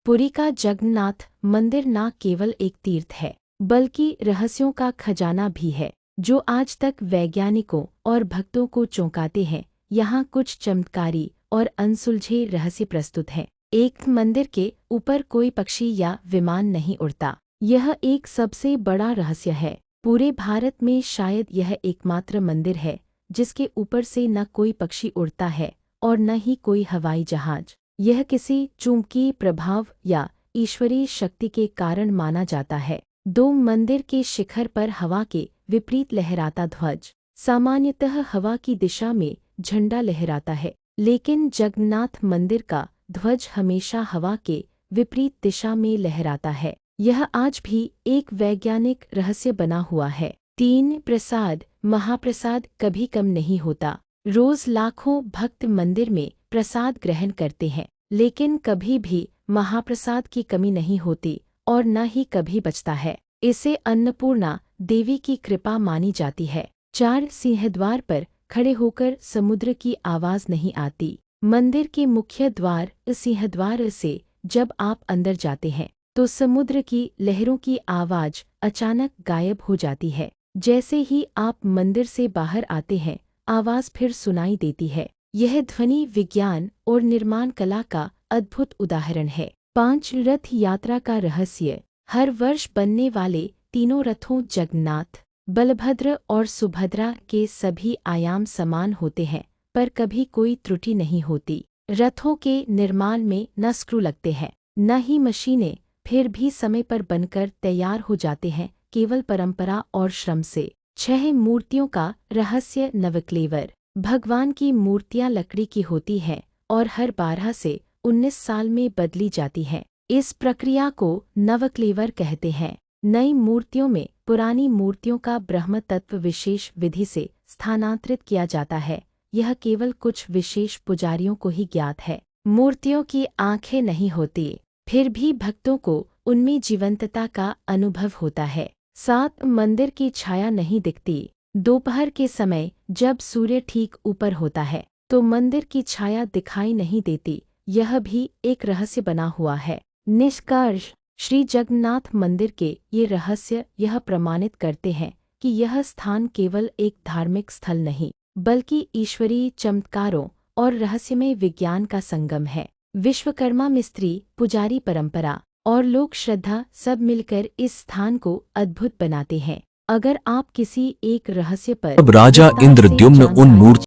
पुरी का जगन्नाथ मंदिर न केवल एक तीर्थ है, बल्कि रहस्यों का खजाना भी है, जो आज तक वैज्ञानिकों और भक्तों को चौंकाते हैं। यहाँ कुछ चमत्कारी और अनसुलझे रहस्य प्रस्तुत हैं। एक, मंदिर के ऊपर कोई पक्षी या विमान नहीं उड़ता। यह एक सबसे बड़ा रहस्य है। पूरे भारत में शायद यह एकमात्र मंदिर है जिसके ऊपर से न कोई पक्षी उड़ता है और न ही कोई हवाई जहाज। यह किसी चुंबकीय प्रभाव या ईश्वरीय शक्ति के कारण माना जाता है। 2, मंदिर के शिखर पर हवा के विपरीत लहराता ध्वज। सामान्यतः हवा की दिशा में झंडा लहराता है, लेकिन जगन्नाथ मंदिर का ध्वज हमेशा हवा के विपरीत दिशा में लहराता है। यह आज भी एक वैज्ञानिक रहस्य बना हुआ है। 3, प्रसाद। महाप्रसाद कभी कम नहीं होता। रोज लाखों भक्त मंदिर में प्रसाद ग्रहण करते हैं, लेकिन कभी भी महाप्रसाद की कमी नहीं होती और न ही कभी बचता है। इसे अन्नपूर्णा देवी की कृपा मानी जाती है। 4, सिंहद्वार पर खड़े होकर समुद्र की आवाज नहीं आती। मंदिर के मुख्य द्वार सिंहद्वार से जब आप अंदर जाते हैं तो समुद्र की लहरों की आवाज अचानक गायब हो जाती है। जैसे ही आप मंदिर से बाहर आते हैं, आवाज फिर सुनाई देती है। यह ध्वनि विज्ञान और निर्माण कला का अद्भुत उदाहरण है। 5, रथ यात्रा का रहस्य। हर वर्ष बनने वाले तीनों रथों जगन्नाथ, बलभद्र और सुभद्रा के सभी आयाम समान होते हैं, पर कभी कोई त्रुटि नहीं होती। रथों के निर्माण में न स्क्रू लगते हैं, न ही मशीनें, फिर भी समय पर बनकर तैयार हो जाते हैं, केवल परंपरा और श्रम से। 6, मूर्तियों का रहस्य। नवक्लेवर। भगवान की मूर्तियां लकड़ी की होती हैं और हर 12 से 19 साल में बदली जाती हैं। इस प्रक्रिया को नवक्लेवर कहते हैं। नई मूर्तियों में पुरानी मूर्तियों का ब्रह्म तत्व विशेष विधि से स्थानांतरित किया जाता है। यह केवल कुछ विशेष पुजारियों को ही ज्ञात है। मूर्तियों की आंखें नहीं होती, फिर भी भक्तों को उनमें जीवंतता का अनुभव होता है। 7, मंदिर की छाया नहीं दिखती। दोपहर के समय जब सूर्य ठीक ऊपर होता है तो मंदिर की छाया दिखाई नहीं देती। यह भी एक रहस्य बना हुआ है। निष्कर्ष, श्री जगन्नाथ मंदिर के ये रहस्य यह प्रमाणित करते हैं कि यह स्थान केवल एक धार्मिक स्थल नहीं, बल्कि ईश्वरीय चमत्कारों और रहस्यमय विज्ञान का संगम है। विश्वकर्मा मिस्त्री, पुजारी परंपरा और लोक श्रद्धा सब मिलकर इस स्थान को अद्भुत बनाते हैं। अगर आप किसी एक रहस्य पर अब राजा विस्तार से इंद्रद्युम्न उन जानकारी मूर्ति